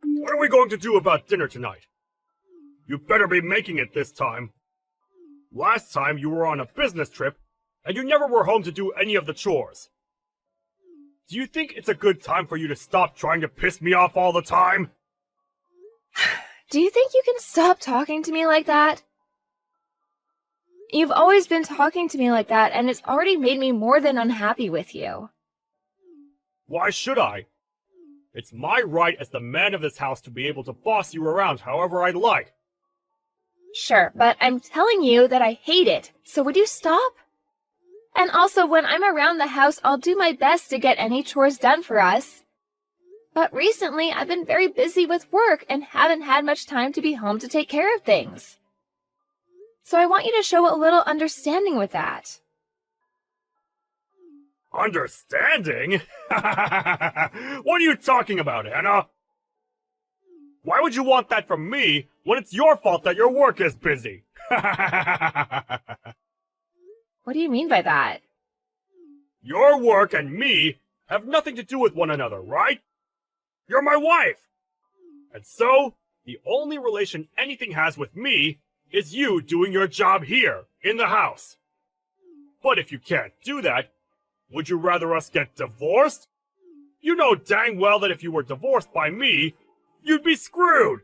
What are we going to do about dinner tonight? You better be making it this time. Last time you were on a business trip, and you never were home to do any of the chores. Do you think it's a good time for you to stop trying to piss me off all the time? Do you think you can stop talking to me like that? You've always been talking to me like that, and it's already made me more than unhappy with you. Why should I? It's my right as the man of this house to be able to boss you around however I'd like. Sure, but I'm telling you that I hate it, so would you stop? And also, when I'm around the house, I'll do my best to get any chores done for us. But recently, I've been very busy with work and haven't had much time to be home to take care of things. So I want you to show a little understanding with that. Understanding? What are you talking about, Anna? Why would you want that from me when it's your fault that your work is busy? What do you mean by that? Your work and me have nothing to do with one another, right? You're my wife! And so, the only relation anything has with me is you doing your job here, in the house. But if you can't do that, would you rather us get divorced? You know dang well that if you were divorced by me, you'd be screwed!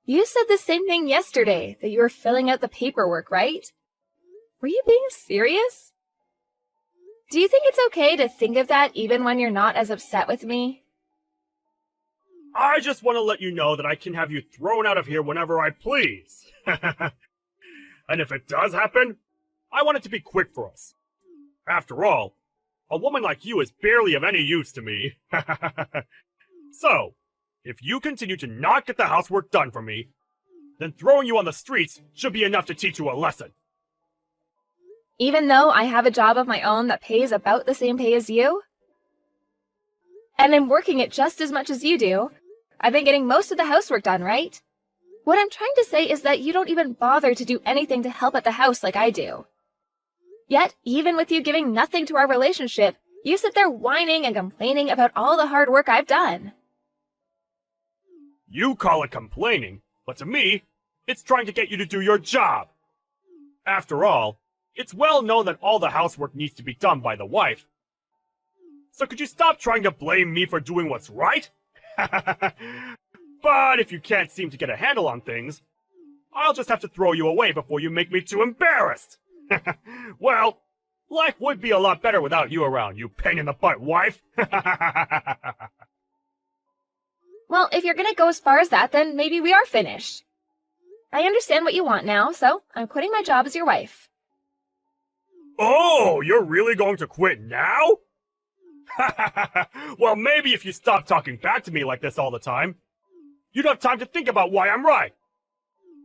You said the same thing yesterday, that you were filling out the paperwork, right? Were you being serious? Do you think it's okay to think of that even when you're not as upset with me? I just want to let you know that I can have you thrown out of here whenever I please. And if it does happen, I want it to be quick for us. After all, a woman like you is barely of any use to me. So, if you continue to not get the housework done for me, then throwing you on the streets should be enough to teach you a lesson. Even though I have a job of my own that pays about the same pay as you? And I'm working it just as much as you do. I've been getting most of the housework done, right? What I'm trying to say is that you don't even bother to do anything to help at the house like I do. Yet, even with you giving nothing to our relationship, you sit there whining and complaining about all the hard work I've done. You call it complaining, but to me, it's trying to get you to do your job. After all, it's well known that all the housework needs to be done by the wife. So could you stop trying to blame me for doing what's right? But if you can't seem to get a handle on things, I'll just have to throw you away before you make me too embarrassed. Well, life would be a lot better without you around, you pain-in-the-butt wife. Well, if you're gonna go as far as that, then maybe we are finished. I understand what you want now, so I'm quitting my job as your wife. Oh, you're really going to quit now? Well, maybe if you stop talking back to me like this all the time, you'd have time to think about why I'm right.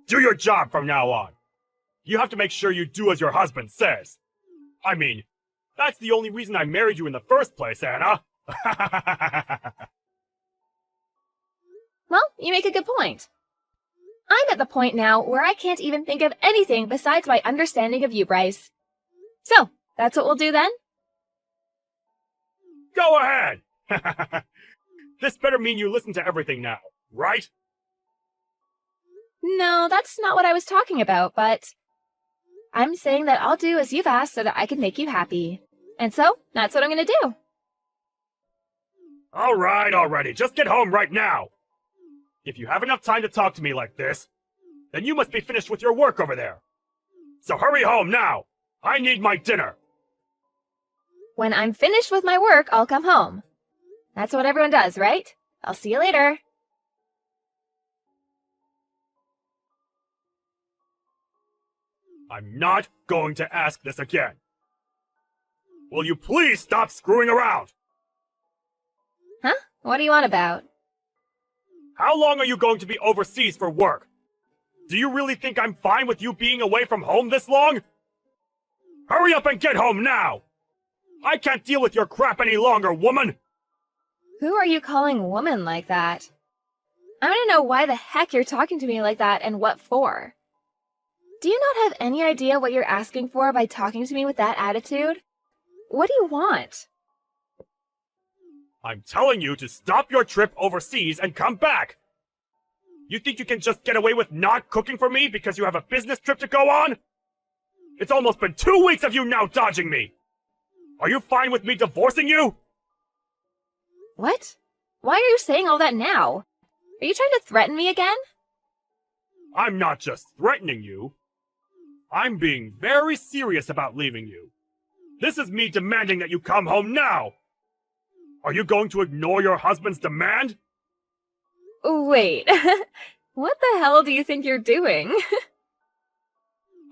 Do your job from now on. You have to make sure you do as your husband says. I mean, that's the only reason I married you in the first place, Anna. Well, you make a good point. I'm at the point now where I can't even think of anything besides my understanding of you, Bryce. So, that's what we'll do then? Go ahead! This better mean you listen to everything now, right? No, that's not what I was talking about, but I'm saying that I'll do as you've asked so that I can make you happy. And so, that's what I'm gonna do. Alright, already, just get home right now! If you have enough time to talk to me like this, then you must be finished with your work over there. So hurry home now! I need my dinner! When I'm finished with my work, I'll come home. That's what everyone does, right? I'll see you later. I'm not going to ask this again. Will you please stop screwing around? Huh? What do you want about? How long are you going to be overseas for work? Do you really think I'm fine with you being away from home this long? Hurry up and get home now! I can't deal with your crap any longer, woman! Who are you calling woman like that? I want to know why the heck you're talking to me like that and what for. Do you not have any idea what you're asking for by talking to me with that attitude? What do you want? I'm telling you to stop your trip overseas and come back! You think you can just get away with not cooking for me because you have a business trip to go on? It's almost been 2 weeks of you now dodging me! Are you fine with me divorcing you? What? Why are you saying all that now? Are you trying to threaten me again? I'm not just threatening you. I'm being very serious about leaving you. This is me demanding that you come home now! Are you going to ignore your husband's demand? Wait, what the hell do you think you're doing?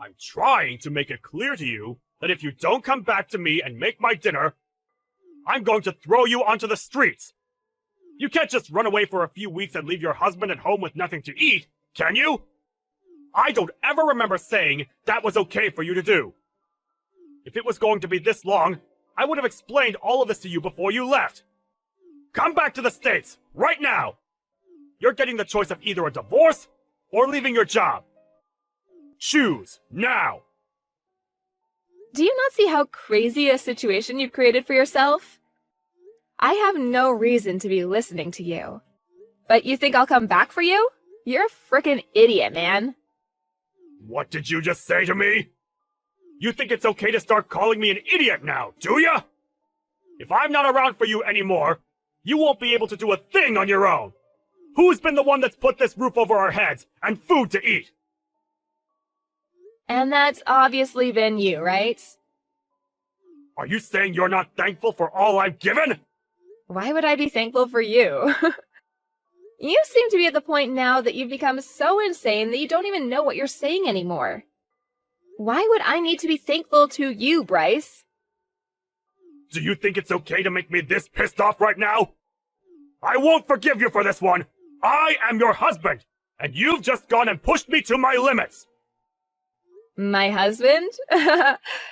I'm trying to make it clear to you that if you don't come back to me and make my dinner, I'm going to throw you onto the streets. You can't just run away for a few weeks and leave your husband at home with nothing to eat, can you? I don't ever remember saying that was okay for you to do. If it was going to be this long, I would have explained all of this to you before you left. Come back to the States, right now! You're getting the choice of either a divorce or leaving your job. Choose, now! Do you not see how crazy a situation you've created for yourself? I have no reason to be listening to you. But you think I'll come back for you? You're a frickin' idiot, man. What did you just say to me? You think it's okay to start calling me an idiot now, do ya? If I'm not around for you anymore, you won't be able to do a thing on your own. Who's been the one that's put this roof over our heads and food to eat? And that's obviously been you, right? Are you saying you're not thankful for all I've given? Why would I be thankful for you? You seem to be at the point now that you've become so insane that you don't even know what you're saying anymore. Why would I need to be thankful to you, Bryce? Do you think it's okay to make me this pissed off right now? I won't forgive you for this one! I am your husband, and you've just gone and pushed me to my limits! My husband?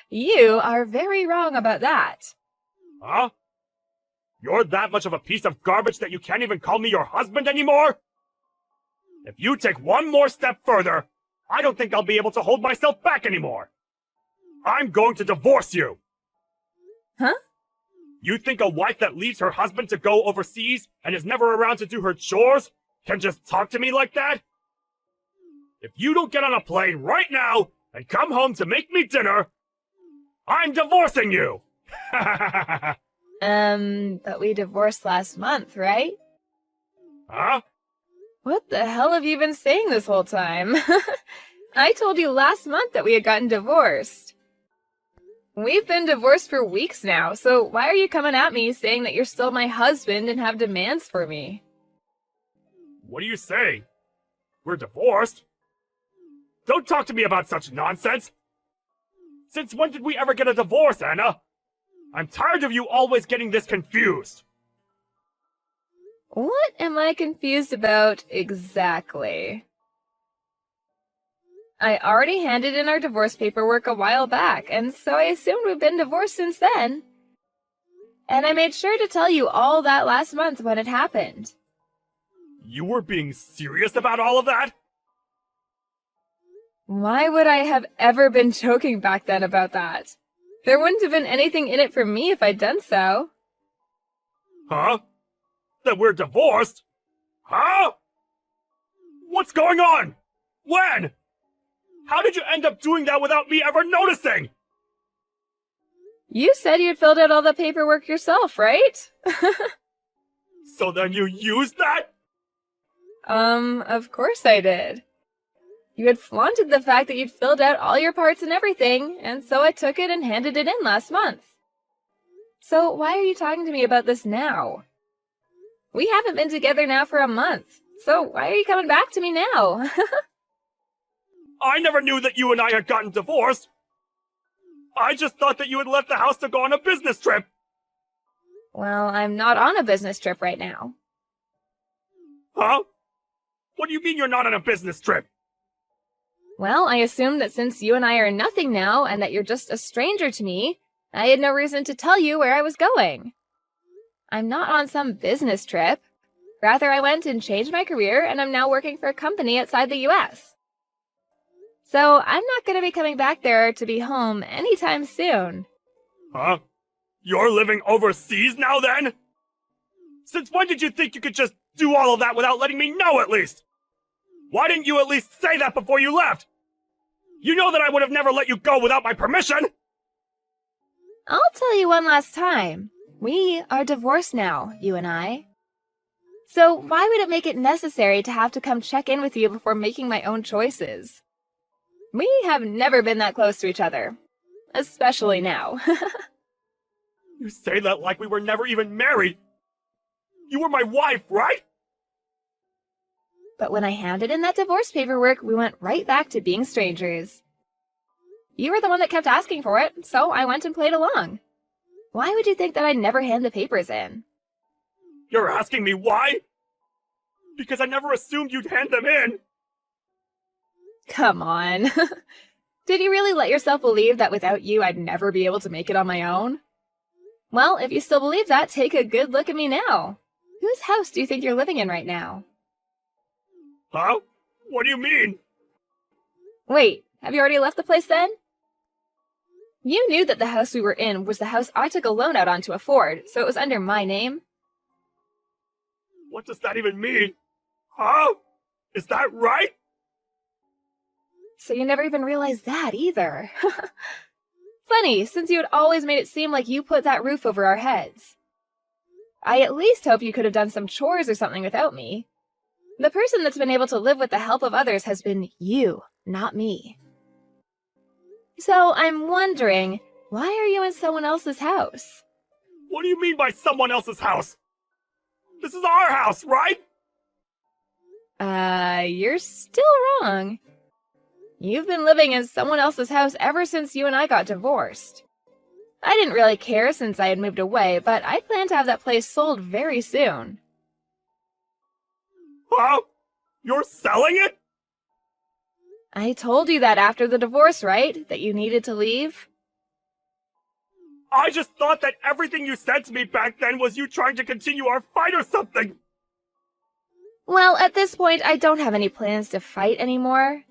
You are very wrong about that. Huh? You're that much of a piece of garbage that you can't even call me your husband anymore? If you take one more step further, I don't think I'll be able to hold myself back anymore. I'm going to divorce you. Huh? You think a wife that leaves her husband to go overseas and is never around to do her chores can just talk to me like that? If you don't get on a plane right now and come home to make me dinner, I'm divorcing you! But we divorced last month, right? Huh? What the hell have you been saying this whole time? I told you last month that we had gotten divorced. We've been divorced for weeks now, so why are you coming at me saying that you're still my husband and have demands for me? What are you saying? We're divorced? Don't talk to me about such nonsense! Since when did we ever get a divorce, Anna? I'm tired of you always getting this confused! What am I confused about exactly? I already handed in our divorce paperwork a while back, and so I assumed we've been divorced since then. And I made sure to tell you all that last month when it happened. You were being serious about all of that? Why would I have ever been joking back then about that? There wouldn't have been anything in it for me if I'd done so. Huh? That we're divorced? Huh? What's going on? When? How did you end up doing that without me ever noticing? You said you'd filled out all the paperwork yourself, right? So then you used that? Of course I did. You had flaunted the fact that you'd filled out all your parts and everything, and so I took it and handed it in last month. So why are you talking to me about this now? We haven't been together now for a month, so why are you coming back to me now? I never knew that you and I had gotten divorced. I just thought that you had left the house to go on a business trip. Well, I'm not on a business trip right now. Huh? What do you mean you're not on a business trip? Well, I assumed that since you and I are nothing now, and that you're just a stranger to me, I had no reason to tell you where I was going. I'm not on some business trip. Rather, I went and changed my career, and I'm now working for a company outside the US. So, I'm not going to be coming back there to be home anytime soon. Huh? You're living overseas now then? Since when did you think you could just do all of that without letting me know at least? Why didn't you at least say that before you left? You know that I would have never let you go without my permission! I'll tell you one last time. We are divorced now, you and I. So why would it make it necessary to have to come check in with you before making my own choices? We have never been that close to each other. Especially now. You say that like we were never even married! You were my wife, right? But when I handed in that divorce paperwork, we went right back to being strangers. You were the one that kept asking for it, so I went and played along. Why would you think that I'd never hand the papers in? You're asking me why? Because I never assumed you'd hand them in! Come on. Did you really let yourself believe that without you I'd never be able to make it on my own? Well, if you still believe that, take a good look at me now. Whose house do you think you're living in right now? Huh? What do you mean? Wait, have you already left the place then? You knew that the house we were in was the house I took a loan out on to afford, so it was under my name. What does that even mean? Huh? Is that right? So you never even realized that either. Funny, since you had always made it seem like you put that roof over our heads. I at least hope you could have done some chores or something without me. The person that's been able to live with the help of others has been you, not me. So I'm wondering, why are you in someone else's house? What do you mean by someone else's house? This is our house, right? You're still wrong. You've been living in someone else's house ever since you and I got divorced. I didn't really care since I had moved away, but I plan to have that place sold very soon. Huh? You're selling it? I told you that after the divorce, right? That you needed to leave? I just thought that everything you said to me back then was you trying to continue our fight or something! Well, at this point, I don't have any plans to fight anymore.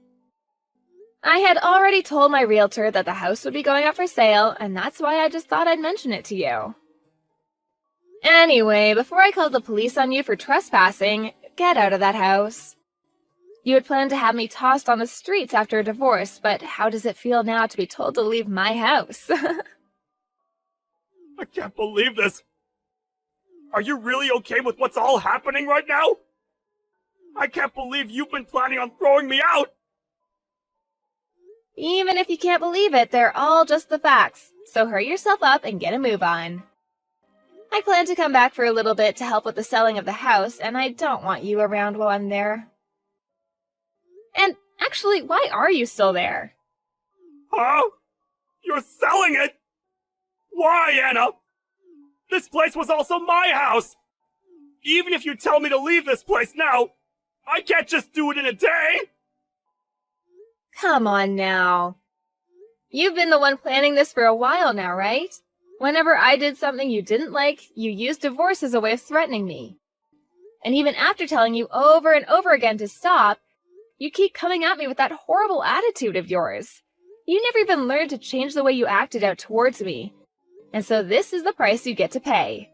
I had already told my realtor that the house would be going up for sale, and that's why I just thought I'd mention it to you. Anyway, before I called the police on you for trespassing, get out of that house. You had planned to have me tossed on the streets after a divorce, but how does it feel now to be told to leave my house? I can't believe this! Are you really okay with what's all happening right now? I can't believe you've been planning on throwing me out! Even if you can't believe it, they're all just the facts, so hurry yourself up and get a move on. I plan to come back for a little bit to help with the selling of the house, and I don't want you around while I'm there. And actually, why are you still there? Huh? You're selling it? Why, Anna? This place was also my house! Even if you tell me to leave this place now, I can't just do it in a day! Come on now. You've been the one planning this for a while now, right? Whenever I did something you didn't like, you used divorce as a way of threatening me. And even after telling you over and over again to stop, you keep coming at me with that horrible attitude of yours. You never even learned to change the way you acted out towards me. And so this is the price you get to pay.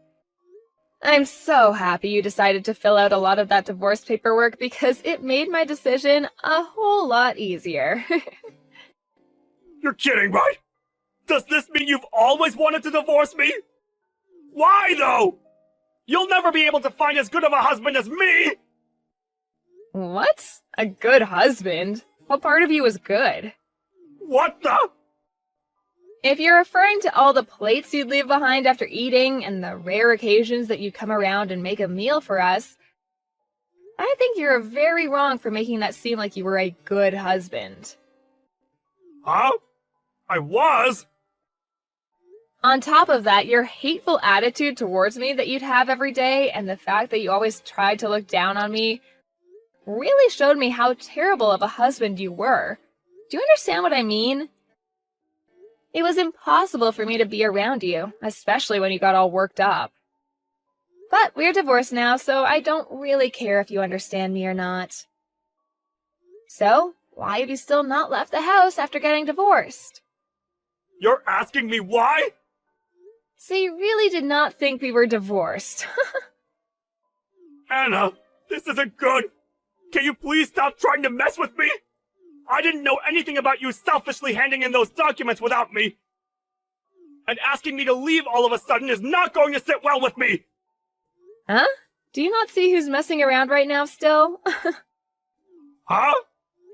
I'm so happy you decided to fill out a lot of that divorce paperwork because it made my decision a whole lot easier. You're kidding, right? Does this mean you've always wanted to divorce me? Why, though? You'll never be able to find as good of a husband as me! What? A good husband? What part of you is good? What the? If you're referring to all the plates you'd leave behind after eating and the rare occasions that you come around and make a meal for us, I think you're very wrong for making that seem like you were a good husband. Huh? I was? On top of that, your hateful attitude towards me that you'd have every day and the fact that you always tried to look down on me really showed me how terrible of a husband you were. Do you understand what I mean? It was impossible for me to be around you, especially when you got all worked up. But we're divorced now, so I don't really care if you understand me or not. So, why have you still not left the house after getting divorced? You're asking me why? So you really did not think we were divorced. Anna, this isn't good. Can you please stop trying to mess with me? I didn't know anything about you selfishly handing in those documents without me. And asking me to leave all of a sudden is not going to sit well with me. Huh? Do you not see who's messing around right now still? Huh?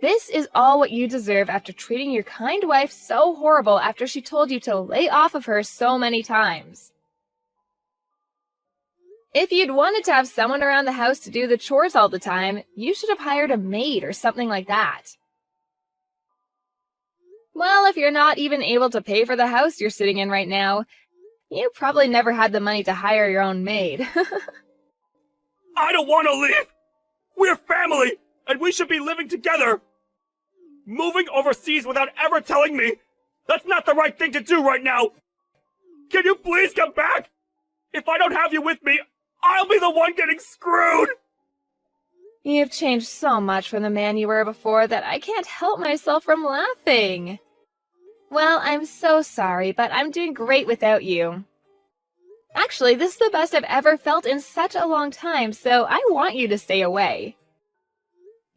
This is all what you deserve after treating your kind wife so horrible after she told you to lay off of her so many times. If you'd wanted to have someone around the house to do the chores all the time, you should have hired a maid or something like that. Well, if you're not even able to pay for the house you're sitting in right now, you probably never had the money to hire your own maid. I don't want to leave. We're family, and we should be living together. Moving overseas without ever telling me, that's not the right thing to do right now. Can you please come back? If I don't have you with me, I'll be the one getting screwed. You've changed so much from the man you were before that I can't help myself from laughing. Well, I'm so sorry, but I'm doing great without you. Actually, this is the best I've ever felt in such a long time, so I want you to stay away.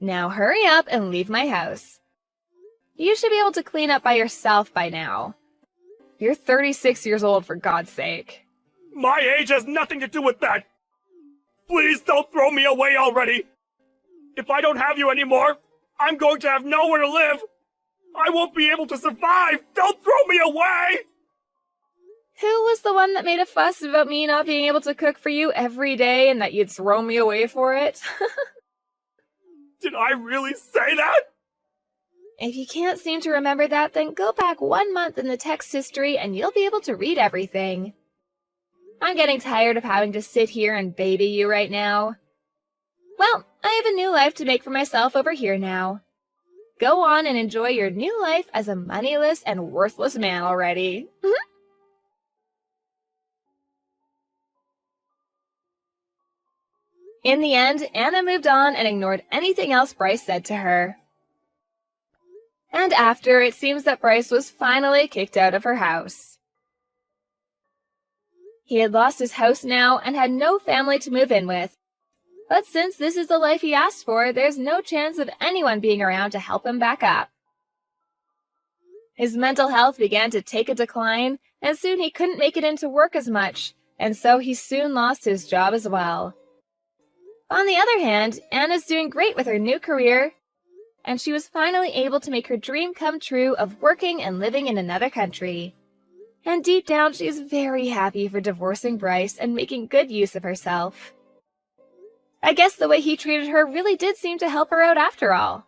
Now hurry up and leave my house. You should be able to clean up by yourself by now. You're 36 years old, for God's sake. My age has nothing to do with that. Please don't throw me away already. If I don't have you anymore, I'm going to have nowhere to live. I won't be able to survive. Don't throw me away. Who was the one that made a fuss about me not being able to cook for you every day and that you'd throw me away for it? Did I really say that? If you can't seem to remember that, then go back 1 month in the text history and you'll be able to read everything. I'm getting tired of having to sit here and baby you right now. Well, I have a new life to make for myself over here now. Go on and enjoy your new life as a moneyless and worthless man already. In the end, Anna moved on and ignored anything else Bryce said to her. And after, it seems that Bryce was finally kicked out of her house. He had lost his house now and had no family to move in with. But since this is the life he asked for, there's no chance of anyone being around to help him back up. His mental health began to take a decline, and soon he couldn't make it into work as much, and so he soon lost his job as well. On the other hand, Anna's doing great with her new career, and she was finally able to make her dream come true of working and living in another country. And deep down, she's very happy for divorcing Bryce and making good use of herself. I guess the way he treated her really did seem to help her out after all.